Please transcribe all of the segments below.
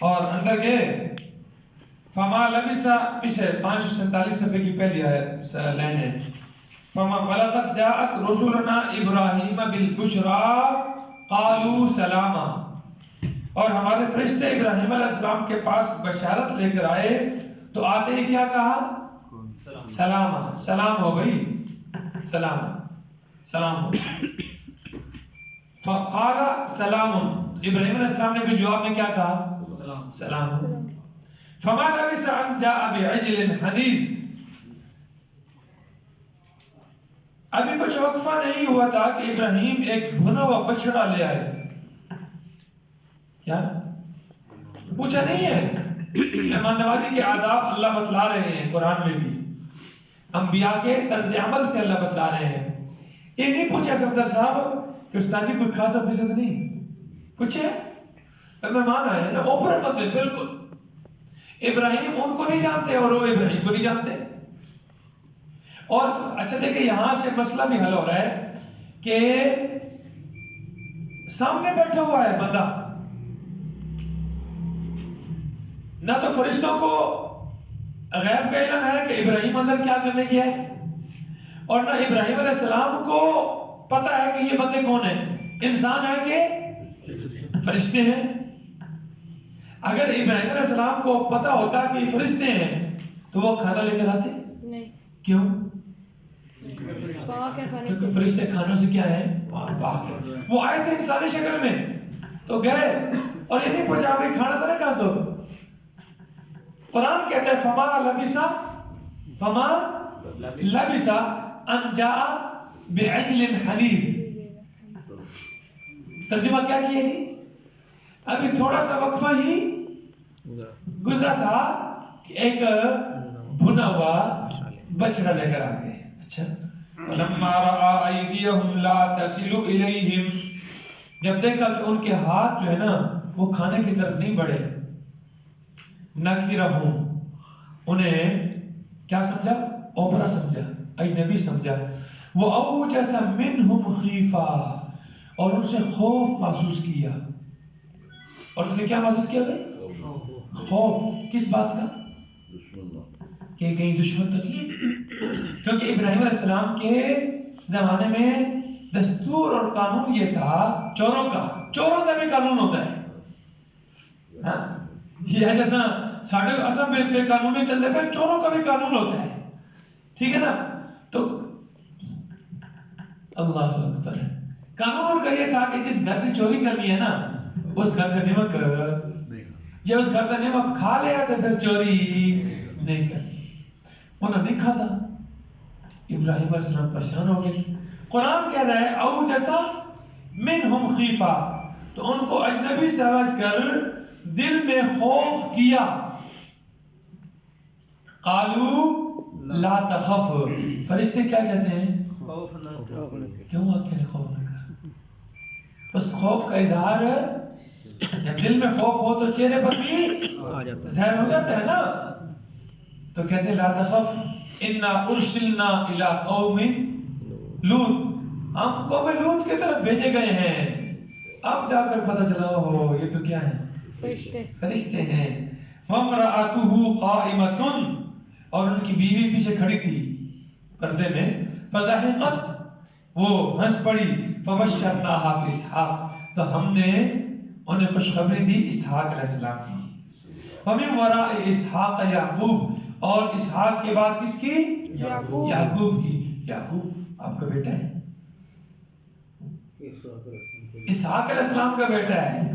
اور اندر گئے. فما لبث پیچھے 547 صفحے کی پہلی آیت لائن ہے. فما ولقد جاءت رسلنا ابراہیم بالبشرى قالوا سلاما. اور ہمارے فرشتے ابراہیم علیہ السلام کے پاس بشارت لے کر آئے تو آتے ہی کیا کہا؟ سلام. سلام ہو بھائی، سلام سلام ہو. فقال سلام. ابراہیم علیہ السلام نے بھی جواب میں کیا کہا؟ سلام. فما لبث ان جاء بعجل حنیذ. ابھی کچھ وقفہ نہیں ہوا تھا کہ ابراہیم ایک بھنا ہوا بچڑا لے آئے. کیا پوچھا نہیں ہے؟ مہمان نوازی کے آداب اللہ بتلا رہے ہیں قرآن میں بھی، انبیاء کے طرز عمل سے اللہ بتلا رہے ہیں. یہ نہیں پوچھا صفدر صاحب کہ استاد جی کوئی خاص فیصد نہیں پوچھے. مہمان آئے ہیں نا، اوپر مت دے. بالکل ابراہیم ان کو نہیں جانتے اور وہ ابراہیم کو نہیں جانتے. اور اچھا دیکھیں یہاں سے مسئلہ بھی حل ہو رہا ہے کہ سامنے بیٹھا ہوا ہے بندہ، نہ تو فرشتوں کو غیب کا علم ہے کہ ابراہیم اندر کیا کرنے گیا ہے، اور نہ ابراہیم علیہ السلام کو پتا ہے کہ یہ بندے کون ہیں، انسان ہے کہ فرشتے ہیں. اگر ابراہیم علیہ السلام کو پتا ہوتا کہ یہ فرشتے ہیں تو وہ کھانا لے کر آتے نہیں. کیوں؟ کیونکہ فرشتے کھانوں سے کیا ہے؟ پاک ہے. وہ آئے تھے انسانی شکل میں تو گئے اور یہ نہیں پوچھا بھائی کھانا تھا نا کہاں سے. قرآن کہتا ہے فما لبث ان جاء بعجل حنیذ. ترجمہ کیا کیا جی؟ ابھی تھوڑا سا وقفہ ہی گزرا تھا کہ ایک بھنا ہوا بچڑا لے کر آ گئے. اچھا. فلما رأى أيديهم لا تصل إليهم. جب دیکھا کہ ان کے ہاتھ جو ہے نا وہ کھانے کی طرف نہیں بڑھے. نکرہم، انہیں کیا سمجھا؟ اوپرا سمجھا، اجنبی سمجھا. وہ اوجس منہم خیفہ، اور ان سے خوف محسوس کیا. اور ان سے کیا محسوس کیا بھائی؟ خوف. کس بات کا؟ کہ کہیں دشمن تو نہیں ہے. کیونکہ ابراہیم علیہ السلام کے زمانے میں دستور اور قانون یہ تھا چوروں کا بھی قانون ہوتا ہے. یہ ہے جیسا ساڑھے اصل بے قانونی چلنے پہ چوروں کا بھی قانون ہوتا ہے. ٹھیک ہے نا؟ تو اللہ اکبر. قانون کا یہ تھا کہ جس گھر سے چوری کرنی ہے نا اس گھر کا نمک، جب اس گھر کا نمک کھا لیا تو پھر چوری نہیں کرنی. انہوں نے کھا تھا. ابراہیم علیہ السلام پریشان ہو گئے. قرآن کہہ رہا ہے او جیسا منہم خیفہ، تو ان کو اجنبی سمجھ کر دل میں خوف کیا. قالو لا تخف. فرشتے کیا کہتے ہیں؟ خوف نہ کر. کیوں آپ کہتے ہیں خوف نہ کر؟ بس خوف کا اظہار جب دل میں خوف ہو تو چہرے پر بھی ظاہر ہو جاتا ہے نا. تو کہتے ہیں لا تخف انا ارسلنا الی قوم لوط. ہم قوم لوط کی طرف بھیجے گئے ہیں. اب جا کر پتہ چلا ہو یہ تو کیا ہے؟ فرشتے ہیں. وامرأته قائمۃ، اور ان کی بیوی پیچھے کھڑی تھی پردے میں. فضحکت، وہ ہنس پڑی. فبشرناها باسحاق، تو ہم نے انہیں خوشخبری دی اسحاق علیہ السلام کی. ومن وراء اسحاق یعقوب، اور اسحاق کے بعد کس کی؟ یعقوب کی. یعقوب آپ کا بیٹا ہے، اسحاق علیہ السلام کا بیٹا ہے،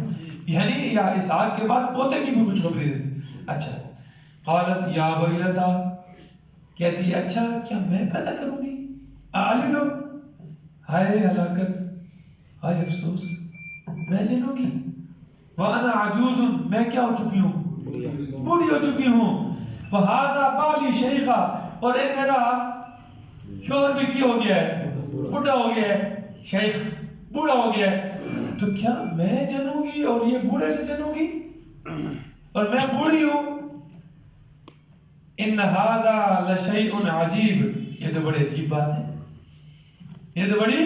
یعنی یا اسحاق کے بعد پوتے کی بھی خوشخبری دیتی. اچھا. قالت یا ویلتا، کہتی اچھا کیا میں پیدا کروں گی؟ اعلد، ہائے ہلاکت، ہائے افسوس، میں جنوں گی. وانا عجوز، میں کیا ہو چکی ہوں؟ بوڑھی ہو چکی ہوں. وہذا بالی شیخا، اور ایک میرا شوہر بھی کی ہو گیا ہے، بوڑھا ہو گیا ہے. شیخ بوڑھا ہو گیا ہے، تو کیا میں جنوں گی اور یہ بوڑھے سے جنوں گی اور میں بوڑھی ہوں؟ ان ھذا لشیء عجیب، یہ تو بڑی عجیب بات ہے، یہ تو بڑی.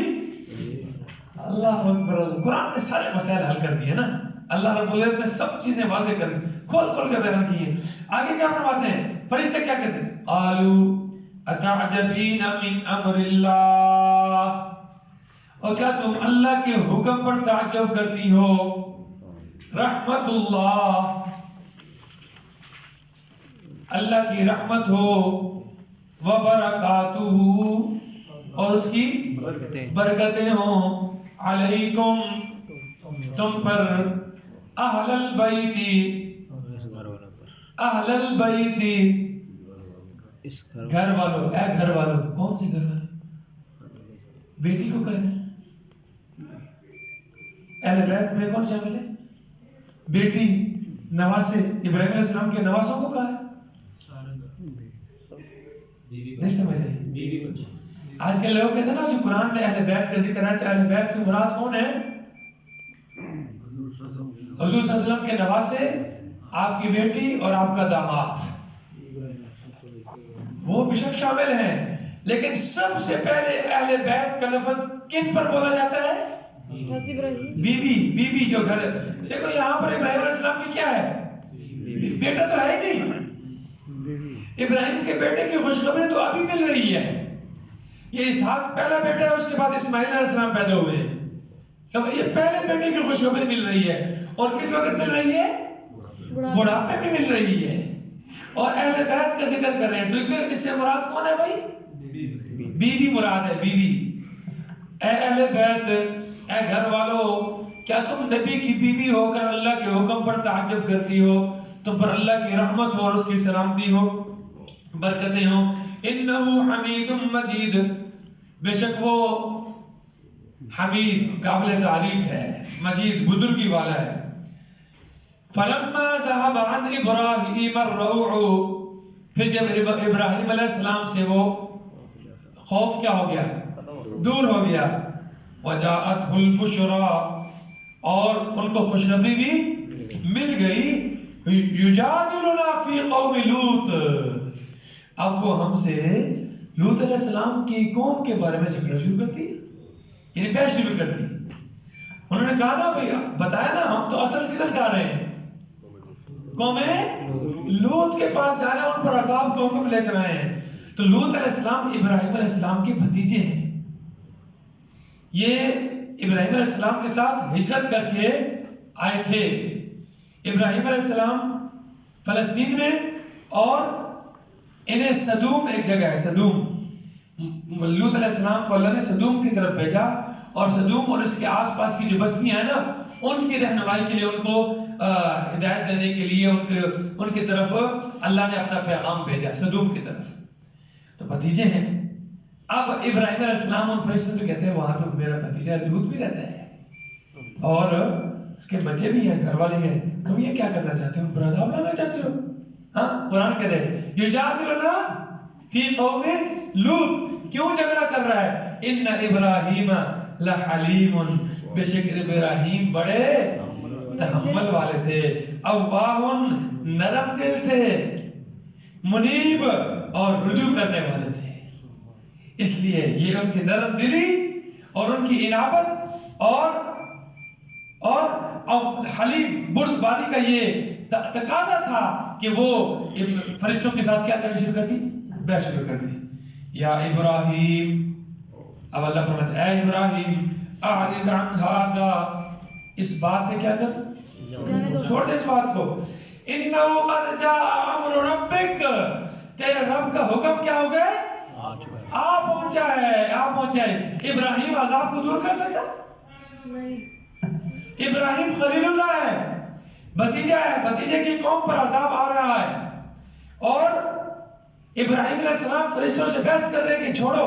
اللہ اکبر. قرآن نے سارے مسائل حل کر دیے نا. اللہ رب العزت نے سب چیزیں واضح کر کھول کھول کے بیان کی ہیں. آگے کیا فرماتے ہیں فرشتے کیا کہتے ہیں؟ قالوا اتعجبین من امر اللہ، اور کیا تم اللہ کے حکم پر تعجب کرتی ہو؟ رحمت اللہ، اللہ کی رحمت ہو، وبرکاتہ، اور اس کی برکتیں ہوں، علیکم، تم پر، اہل البیت، اہل البیت، گھر والوں، اے گھر والوں. کون سے گھر والوں؟ بیٹی کو کہہ رہے ہیں. اہل بیت میں کون شامل ہے؟ بیٹی، نواسے. ابراہیم علیہ السلام کے نواسوں کو کہا ہے. نہیں سمجھ رہے؟ آج کل لوگ کہتے ہیں نا جو قرآن میں اہل بیت کا ذکر ہے تو اہل بیت سے مراد کون ہے؟ حضور صلی اللہ علیہ وسلم کے نواسے، آپ کی بیٹی اور آپ کا داماد، وہ بے شک شامل ہیں. لیکن سب سے پہلے اہل بیت کا لفظ کن پر بولا جاتا ہے؟ بیوی جو گھر. دیکھو یہاں پر ابراہیم علیہ السلام کی کیا ہے؟ بیٹا تو ہے ہی نہیں. ابراہیم کے بیٹے کی خوشخبری تو ابھی مل رہی ہے. یہ اسحاق پہلا بیٹا ہے، اس کے بعد اسماعیل علیہ السلام پیدا ہوئے ہیں. یہ پہلے بیٹے کی خوشخبری مل رہی ہے. اور کس وقت مل رہی ہے؟ بڑھاپے میں مل رہی ہے. اور اہل بیت کا ذکر کر رہے ہیں تو اس سے مراد کون ہے بھائی؟ بیوی مراد ہے، بیوی. اے اہل بیت، اے گھر والوں، کیا تم نبی کی بیوی ہو کر اللہ کے حکم پر تعجب کرتی ہو؟ تم پر اللہ کی رحمت ہو اور اس کی سلامتی ہو، برکتیں ہوں. انہو حمید مجید، بے شک وہ حمید، قابل تعریف ہے، مجید، بزرگی والا ہے. فلما ذهب عن ابراہیم الروع، پھر جب ابراہیم علیہ السلام سے وہ خوف کیا ہو گیا؟ دور ہو گیا. وجاءته البشرى، اور ان کو خوشخبری بھی مل گئی. یجادلنا فی قوم لوط، اب وہ ہم سے لوط علیہ السلام کی قوم کے بارے میں جھگڑا شروع کرتی، یعنی بحث شروع کرتی. انہوں نے کہا نا بھئی بتایا نا ہم تو اصل کدھر جا رہے ہیں؟ قوم لوط کے پاس جا رہے ہیں، ان پر عذاب کا حکم لے کر آئے ہیں. تو لوط علیہ السلام ابراہیم علیہ السلام کے بھتیجے ہیں. یہ ابراہیم علیہ السلام کے ساتھ ہجرت کر کے آئے تھے. ابراہیم علیہ السلام فلسطین میں، اور انہیں صدوم ایک جگہ ہے، صدوم. لوط علیہ السلام کو اللہ نے صدوم کی طرف بھیجا، اور صدوم اور اس کے آس پاس کی جو بستیاں ہیں نا، ان کی رہنمائی کے لیے، ان کو ہدایت دینے کے لیے ان کی طرف اللہ نے اپنا پیغام بھیجا، صدوم کی طرف. تو بھتیجے ہیں. اب ابراہیم علیہ السلام ان فرشتوں سے کہتے ہیں وہاں تو میرا بھتیجا لوط بھی رہتا ہے اور اس کے بچے بھی ہیں، گھر والے بھی ہیں، تم یہ کیا کرنا چاہتے ہو؟ پر عذاب لانا چاہتے ہو؟ ہاں، قرآن کہہ رہے ہیں یجادلنا فی قوم لوط، کیوں جھگڑا کر رہا ہے؟ ان ابراہیم لحلیم، بے شک ابراہیم بڑے تحمل والے تھے، اواہ، نرم دل تھے، منیب، اور رجوع کرنے والے تھے. اس لیے یہ ان کی نرم دلی اور ان کی انابت اور حلیم، بردباری کا یہ تقاضا تھا کہ وہ فرشتوں کے ساتھ کیا کرنا شروع کرتی؟ بحث شروع کرتی. یا ابراہیم، اب اللہ فرماتا ہے اے ابراہیم اعرض عن ھذا، اس بات سے کیا کر، چھوڑ دے اس بات کو. انہ قد جاء امر ربک، تیرے رب کا حکم کیا ہو گئے؟ آ پہنچا ہے. ابراہیم عذاب کو دور کر سکتا؟ نہیں. ابراہیم خلیل اللہ ہے، بھتیجا ہے، بھتیجے کی قوم پر عذاب آ رہا ہے، اور ابراہیم علیہ السلام فرشتوں سے بحث کر رہے ہیں کہ چھوڑو،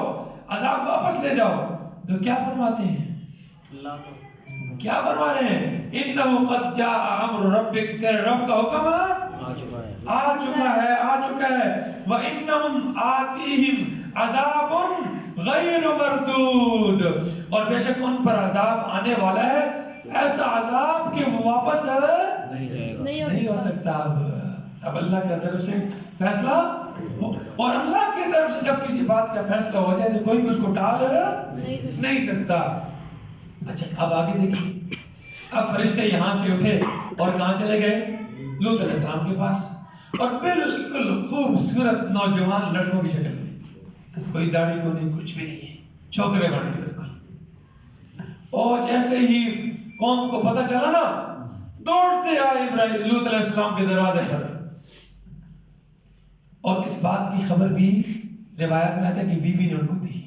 عذاب واپس لے جاؤ. تو کیا فرماتے ہیں؟ کیا فرما رہے ہیں؟ انہ قد جاء امر ربک، تیرے رب کا حکم آ چکا ہے. وَإِنَّهُمْ آتِيهِمْ عَذَابٌ غَيْرُ مَرْدُودٌ، اور بے شک ان پر عذاب آنے والا ہے، ایسا عذاب کہ وہ واپس نہیں ہو سکتا. اب اللہ کی طرف سے فیصلہ، اور اللہ کی طرف سے جب کسی بات کا فیصلہ ہو جائے تو کوئی اس کو ٹال نہیں سکتا. اچھا اب آگے دیکھیں. اب فرشتے یہاں سے اٹھے اور کہاں چلے گئے؟ لوط علیہ السلام کے پاس، اور بالکل خوبصورت نوجوان لڑکوں کی شکل میں، کوئی داڑھی کو نہیں، کچھ بھی نہیں ہے، چھوکرے بن گئے بالکل۔ اور جیسے ہی قوم کو پتہ چلا نا، دوڑتے آئے ابراہیم لوط علیہ السلام کے دروازے پر، اور اس بات کی خبر بھی روایت میں آتا ہے کہ بیوی نے ان کو دی۔